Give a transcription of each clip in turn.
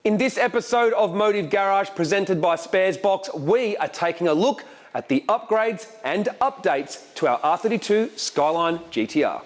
In this episode of Motive Garage presented by Sparesbox, we are taking a look at the upgrades and updates to our R32 Skyline GT-R.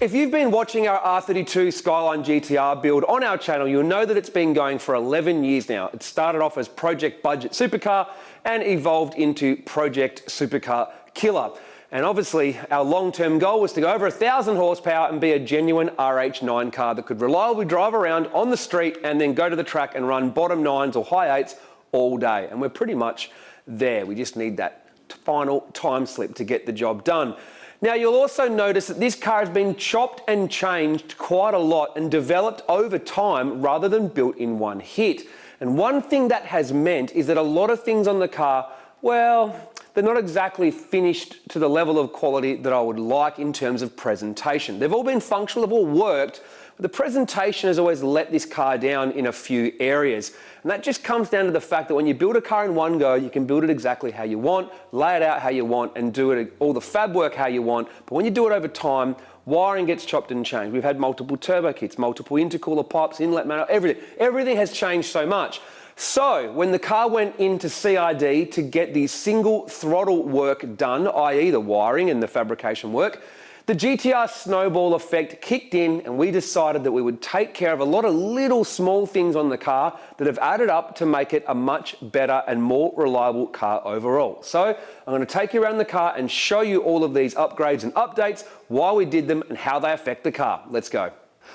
If you've been watching our R32 Skyline GT-R build on our channel, you'll know that it's been going for 11 years now. It started off as Project Budget Supercar and evolved into Project Supercar Killer. And obviously, our long-term goal was to go over 1,000 horsepower and be a genuine RH9 car that could reliably drive around on the street and then go to the track and run bottom nines or high eights all day. And we're pretty much there. We just need that final time slip to get the job done. Now, you'll also notice that this car has been chopped and changed quite a lot and developed over time rather than built in one hit. And one thing that has meant is that a lot of things on the car, well, they're not exactly finished to the level of quality that I would like in terms of presentation. They've all been functional, they've all worked, but the presentation has always let this car down in a few areas. And that just comes down to the fact that when you build a car in one go, you can build it exactly how you want, lay it out how you want, and do it all the fab work how you want. But when you do it over time, wiring gets chopped and changed. We've had multiple turbo kits, multiple intercooler pipes, inlet manifold, everything. Everything has changed so much. So when the car went into CID to get the single throttle work done, i.e. the wiring and the fabrication work, the GT-R snowball effect kicked in and we decided that we would take care of a lot of little small things on the car that have added up to make it a much better and more reliable car overall. So I'm going to take you around the car and show you all of these upgrades and updates, why we did them and how they affect the car. Let's go.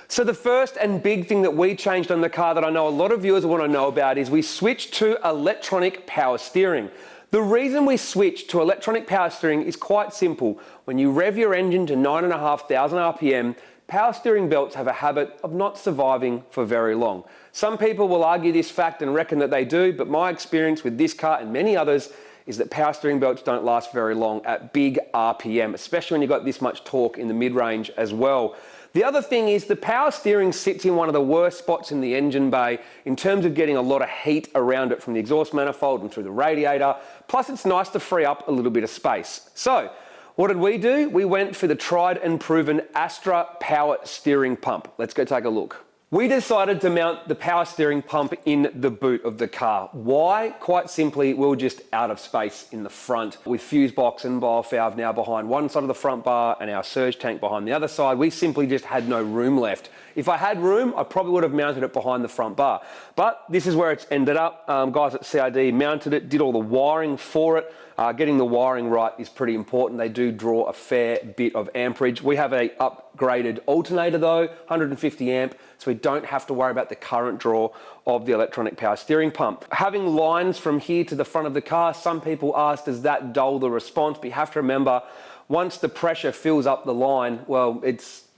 So the first and big thing that we changed on the car that I know a lot of viewers want to know about is we switched to electronic power steering. The reason we switched to electronic power steering is quite simple. When you rev your engine to 9,500 RPM, power steering belts have a habit of not surviving for very long. Some people will argue this fact and reckon that they do, but my experience with this car and many others is that power steering belts don't last very long at big RPM, especially when you've got this much torque in the mid-range as well. The other thing is the power steering sits in one of the worst spots in the engine bay in terms of getting a lot of heat around it from the exhaust manifold and through the radiator. Plus, it's nice to free up a little bit of space. So, what did we do? We went for the tried and proven Astra power steering pump. Let's go take a look. We decided to mount the power steering pump in the boot of the car. Why? Quite simply, we were just out of space in the front. With fuse box and bivalve now behind one side of the front bar and our surge tank behind the other side, we simply just had no room left. If I had room, I probably would have mounted it behind the front bar. But this is where it's ended up. Guys at CID mounted it, did all the wiring for it. Getting the wiring right is pretty important. They do draw a fair bit of amperage. We have a upgraded alternator though, 150 amp, so we don't have to worry about the current draw of the electronic power steering pump. Having lines from here to the front of the car, some people ask, does that dull the response? But you have to remember, once the pressure fills up the line, well,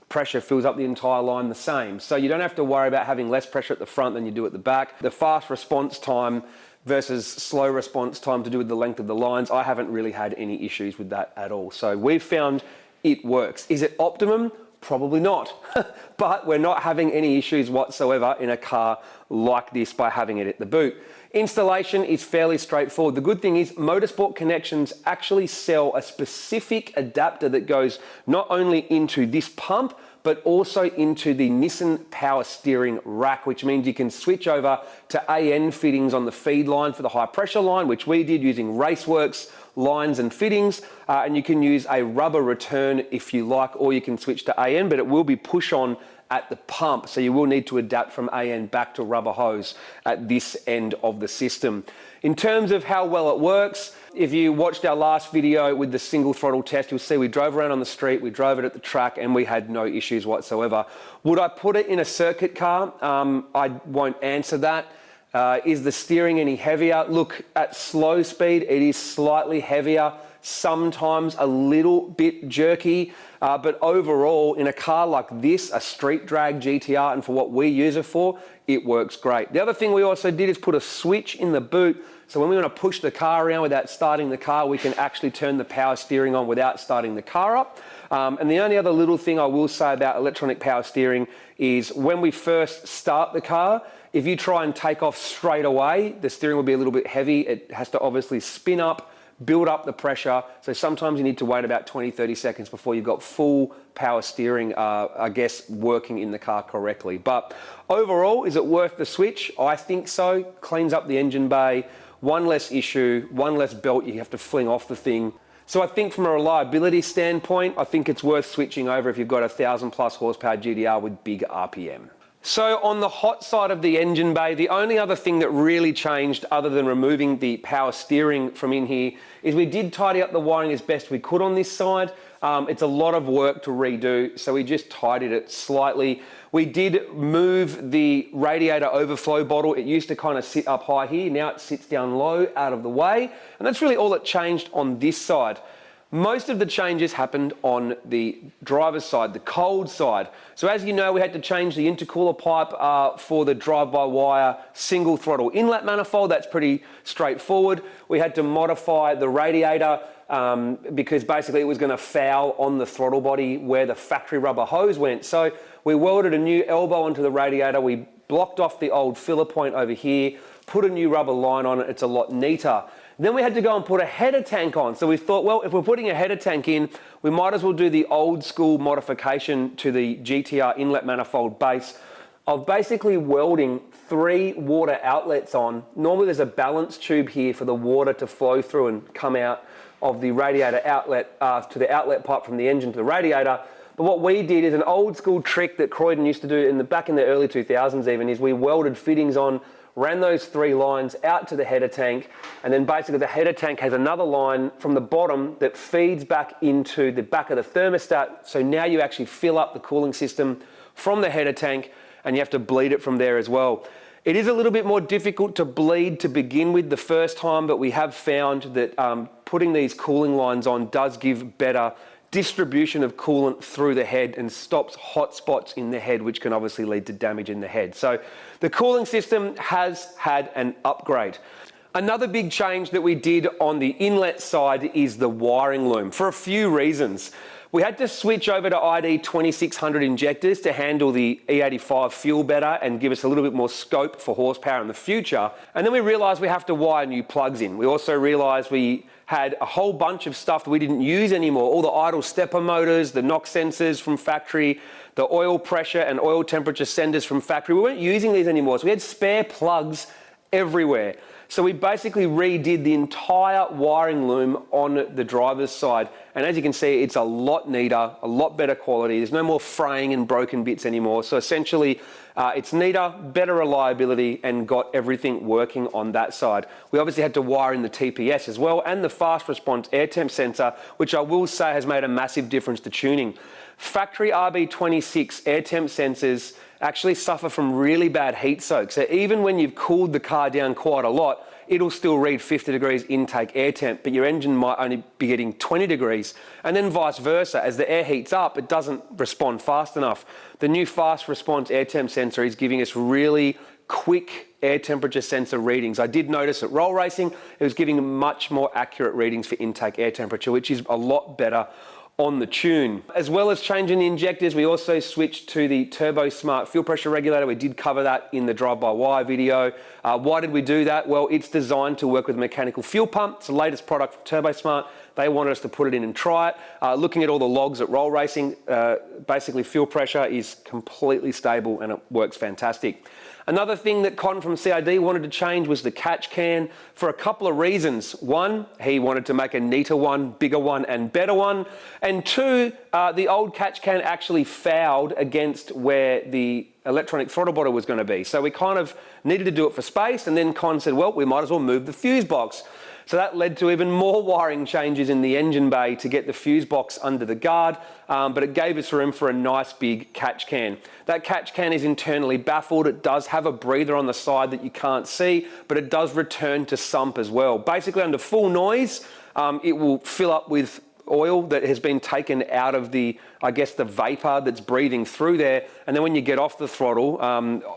pressure fills up the entire line the same. So you don't have to worry about having less pressure at the front than you do at the back. The fast response time versus slow response time to do with the length of the lines, I haven't really had any issues with that at all. So we've found it works. Is it optimum? Probably not. But we're not having any issues whatsoever in a car like this by having it at the boot. Installation is fairly straightforward. The good thing is Motorsport Connections actually sell a specific adapter that goes not only into this pump, but also into the Nissan power steering rack, which means you can switch over to AN fittings on the feed line for the high pressure line, which we did using Raceworks lines and fittings, and you can use a rubber return if you like, or you can switch to AN, but it will be push on at the pump, so you will need to adapt from AN back to rubber hose at this end of the system. In terms of how well it works, if you watched our last video with the single throttle test, you'll see we drove around on the street, we drove it at the track, and we had no issues whatsoever. Would I put it in a circuit car? I won't answer that. Is the steering any heavier? Look, at slow speed, it is slightly heavier, sometimes a little bit jerky, but overall, in a car like this, a street drag GT-R, and for what we use it for, it works great. The other thing we also did is put a switch in the boot, so when we want to push the car around without starting the car, we can actually turn the power steering on without starting the car up. And the only other little thing I will say about electronic power steering is when we first start the car, if you try and take off straight away, the steering will be a little bit heavy. It has to obviously spin up, build up the pressure. So sometimes you need to wait about 20, 30 seconds before you've got full power steering, working in the car correctly. But overall, is it worth the switch? I think so. Cleans up the engine bay, one less issue, one less belt you have to fling off the thing. So I think from a reliability standpoint, I think it's worth switching over if you've got a 1,000+ horsepower GT-R with big RPM. So on the hot side of the engine bay, the only other thing that really changed other than removing the power steering from in here is we did tidy up the wiring as best we could on this side. It's a lot of work to redo, so we just tidied it slightly. We did move the radiator overflow bottle. It used to kind of sit up high here. Now it sits down low, out of the way. And that's really all that changed on this side. Most of the changes happened on the driver's side, the cold side. So as you know, we had to change the intercooler pipe for the drive-by-wire single throttle inlet manifold. That's pretty straightforward. We had to modify the radiator because basically it was going to foul on the throttle body where the factory rubber hose went. So we welded a new elbow onto the radiator. We blocked off the old filler point over here, put a new rubber line on it. It's a lot neater. Then we had to go and put a header tank on. So we thought, well, if we're putting a header tank in, we might as well do the old school modification to the GT-R inlet manifold base of basically welding 3 water outlets on. Normally there's a balance tube here for the water to flow through and come out of the radiator outlet to the outlet pipe from the engine to the radiator. But what we did is an old school trick that Croydon used to do back in the early 2000s even, is we welded fittings on, ran those 3 lines out to the header tank, and then basically the header tank has another line from the bottom that feeds back into the back of the thermostat. So now you actually fill up the cooling system from the header tank, and you have to bleed it from there as well. It is a little bit more difficult to bleed to begin with the first time, but we have found that putting these cooling lines on does give better distribution of coolant through the head and stops hot spots in the head, which can obviously lead to damage in the head. So the cooling system has had an upgrade. Another big change that we did on the inlet side is the wiring loom for a few reasons. We had to switch over to ID 2600 injectors to handle the E85 fuel better and give us a little bit more scope for horsepower in the future. And then we realized we have to wire new plugs in. We also realized we had a whole bunch of stuff that we didn't use anymore. All the idle stepper motors, the knock sensors from factory, the oil pressure and oil temperature senders from factory. We weren't using these anymore, so we had spare plugs everywhere. So we basically redid the entire wiring loom on the driver's side. And as you can see, it's a lot neater, a lot better quality. There's no more fraying and broken bits anymore. So essentially, it's neater, better reliability, and got everything working on that side. We obviously had to wire in the TPS as well and the fast response air temp sensor, which I will say has made a massive difference to tuning. Factory RB26 air temp sensors actually suffer from really bad heat soak. So even when you've cooled the car down quite a lot, it'll still read 50 degrees intake air temp, but your engine might only be getting 20 degrees. And then vice versa, as the air heats up, it doesn't respond fast enough. The new fast response air temp sensor is giving us really quick air temperature sensor readings. I did notice at roll racing, it was giving much more accurate readings for intake air temperature, which is a lot better on the tune. As well as changing the injectors, we also switched to the Turbo Smart fuel pressure regulator. We did cover that in the drive-by-wire video. Why did we do that? Well, it's designed to work with a mechanical fuel pump. It's the latest product from Turbo Smart. They wanted us to put it in and try it. Looking at all the logs at roll racing, basically fuel pressure is completely stable and it works fantastic. Another thing that Con from CID wanted to change was the catch can for a couple of reasons. One, he wanted to make a neater one, bigger one, and better one. And two, the old catch can actually fouled against where the electronic throttle body was going to be. So we kind of needed to do it for space, and then Con said, well, we might as well move the fuse box. So that led to even more wiring changes in the engine bay to get the fuse box under the guard, but it gave us room for a nice big catch can. That catch can is internally baffled. It does have a breather on the side that you can't see, but it does return to sump as well. Basically under full noise, it will fill up with oil that has been taken out of the vapor that's breathing through there. And then when you get off the throttle,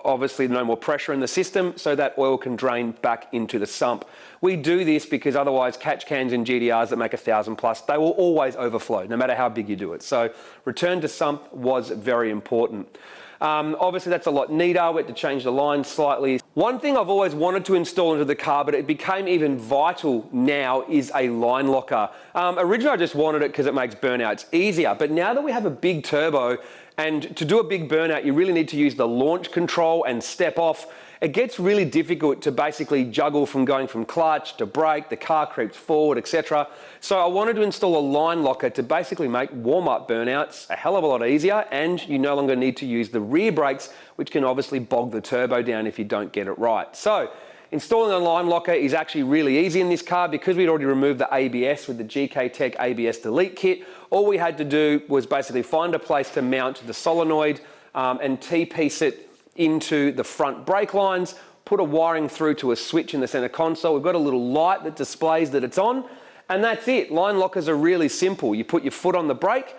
obviously no more pressure in the system, so that oil can drain back into the sump. We do this because otherwise catch cans in GT-Rs that make 1,000 plus, they will always overflow, no matter how big you do it. So return to sump was very important. Obviously that's a lot neater. We had to change the line slightly. One thing I've always wanted to install into the car, but it became even vital now, is a line locker. Originally I just wanted it because it makes burnouts easier, but now that we have a big turbo, and to do a big burnout, you really need to use the launch control and step off. It gets really difficult to basically juggle from going from clutch to brake, the car creeps forward, etc. So I wanted to install a line locker to basically make warm-up burnouts a hell of a lot easier, and you no longer need to use the rear brakes, which can obviously bog the turbo down if you don't get it right. So installing a line locker is actually really easy in this car because we'd already removed the ABS with the GK Tech ABS Delete kit. All we had to do was basically find a place to mount the solenoid and T-piece it into the front brake lines, put a wiring through to a switch in the center console. We've got a little light that displays that it's on, and that's it. Line lockers are really simple. You put your foot on the brake,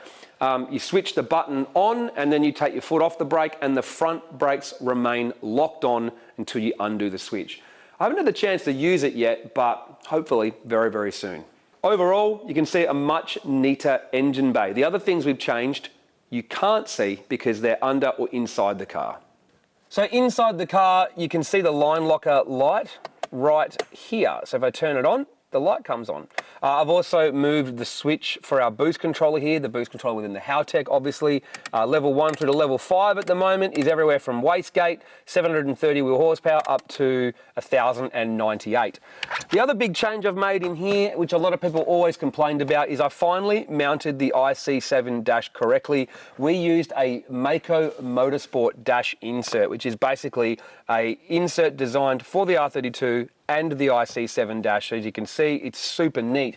you switch the button on, and then you take your foot off the brake, and the front brakes remain locked on until you undo the switch. I haven't had the chance to use it yet, but hopefully very, very soon. Overall, you can see a much neater engine bay. The other things we've changed, you can't see because they're under or inside the car. So inside the car, you can see the line locker light right here. So if I turn it on, the light comes on. I've also moved the switch for our boost controller here, the boost controller within the Haltech, obviously. Level 1 through to level 5 at the moment is everywhere from wastegate, 730 wheel horsepower, up to 1,098. The other big change I've made in here, which a lot of people always complained about, is I finally mounted the IC7 dash correctly. We used a Mako Motorsport dash insert, which is basically a insert designed for the R32 and the IC7 dash. As you can see, it's super neat.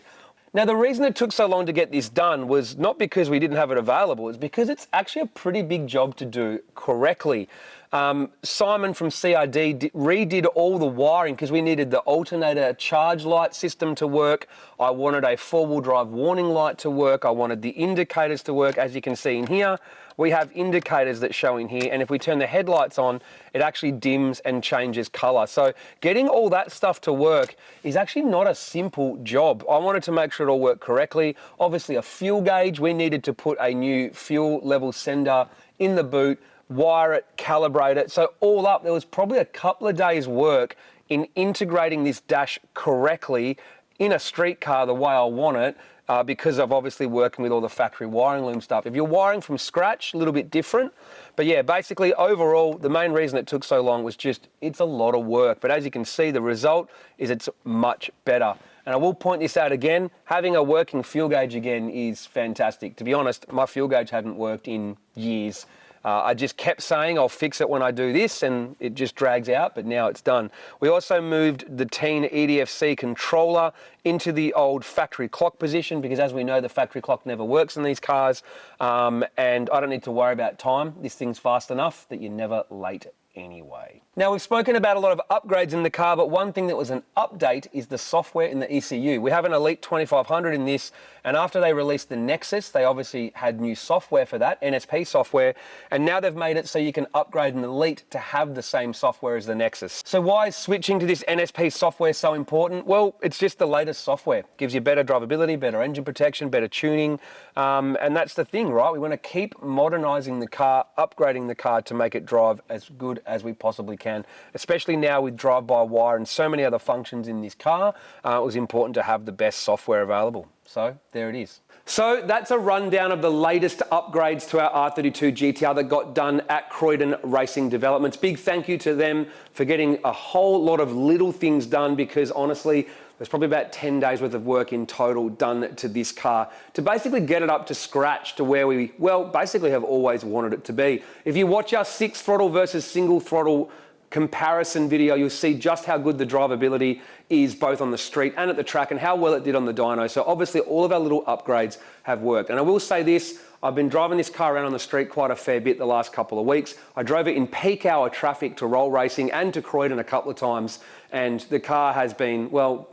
Now, the reason it took so long to get this done was not because we didn't have it available, it's because it's actually a pretty big job to do correctly. Simon from CRD redid all the wiring because we needed the alternator charge light system to work. I wanted a four-wheel drive warning light to work. I wanted the indicators to work. As you can see in here, we have indicators that show in here, and if we turn the headlights on, it actually dims and changes color. So getting all that stuff to work is actually not a simple job. I wanted to make sure it all worked correctly. Obviously a fuel gauge, we needed to put a new fuel level sender in the boot, wire it, calibrate it. So all up, there was probably a couple of days work in integrating this dash correctly in a street car the way I want it. Because of obviously working with all the factory wiring loom stuff. If you're wiring from scratch, a little bit different. But yeah, basically overall, the main reason it took so long was just, it's a lot of work. But as you can see, the result is it's much better. And I will point this out again, having a working fuel gauge again is fantastic. To be honest, my fuel gauge hadn't worked in years. I just kept saying I'll fix it when I do this, and it just drags out, but now it's done. We also moved the Teen EDFC controller into the old factory clock position because, as we know, the factory clock never works in these cars, and I don't need to worry about time. This thing's fast enough that you're never late anyway. Now, we've spoken about a lot of upgrades in the car, but one thing that was an update is the software in the ECU. We have an Elite 2500 in this, and after they released the Nexus, they obviously had new software for that, NSP software, and now they've made it so you can upgrade an Elite to have the same software as the Nexus. So why is switching to this NSP software so important? Well, it's just the latest software. It gives you better drivability, better engine protection, better tuning, and that's the thing, right? We want to keep modernizing the car, upgrading the car to make it drive as good as we possibly can, especially now with drive-by-wire and so many other functions in this car. It was important to have the best software available. So there it is. So that's a rundown of the latest upgrades to our R32 GT-R that got done at Croydon Racing Developments. Big thank you to them for getting a whole lot of little things done, because honestly, there's probably about 10 days worth of work in total done to this car to basically get it up to scratch to where we, well, basically have always wanted it to be. If you watch our 6-throttle versus single throttle comparison video, you'll see just how good the drivability is both on the street and at the track, and how well it did on the dyno. So obviously all of our little upgrades have worked. And I will say this, I've been driving this car around on the street quite a fair bit the last couple of weeks. I drove it in peak hour traffic to roll racing and to Croydon a couple of times, and the car has been, well,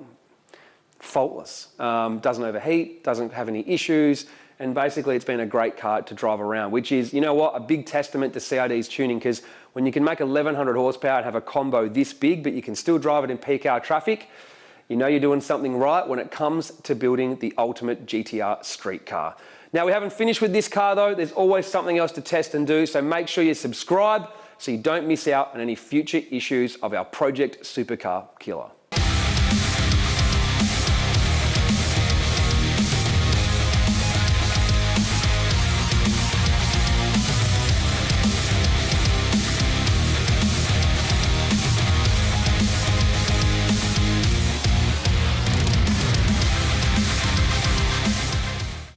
faultless. Doesn't overheat, doesn't have any issues, and basically it's been a great car to drive around, which is, you know what, a big testament to CRD's tuning, because when you can make 1100 horsepower and have a combo this big, but you can still drive it in peak hour traffic, you know you're doing something right when it comes to building the ultimate GT-R street car. Now, we haven't finished with this car though. There's always something else to test and do, so make sure you subscribe so you don't miss out on any future issues of our Project Supercar Killer.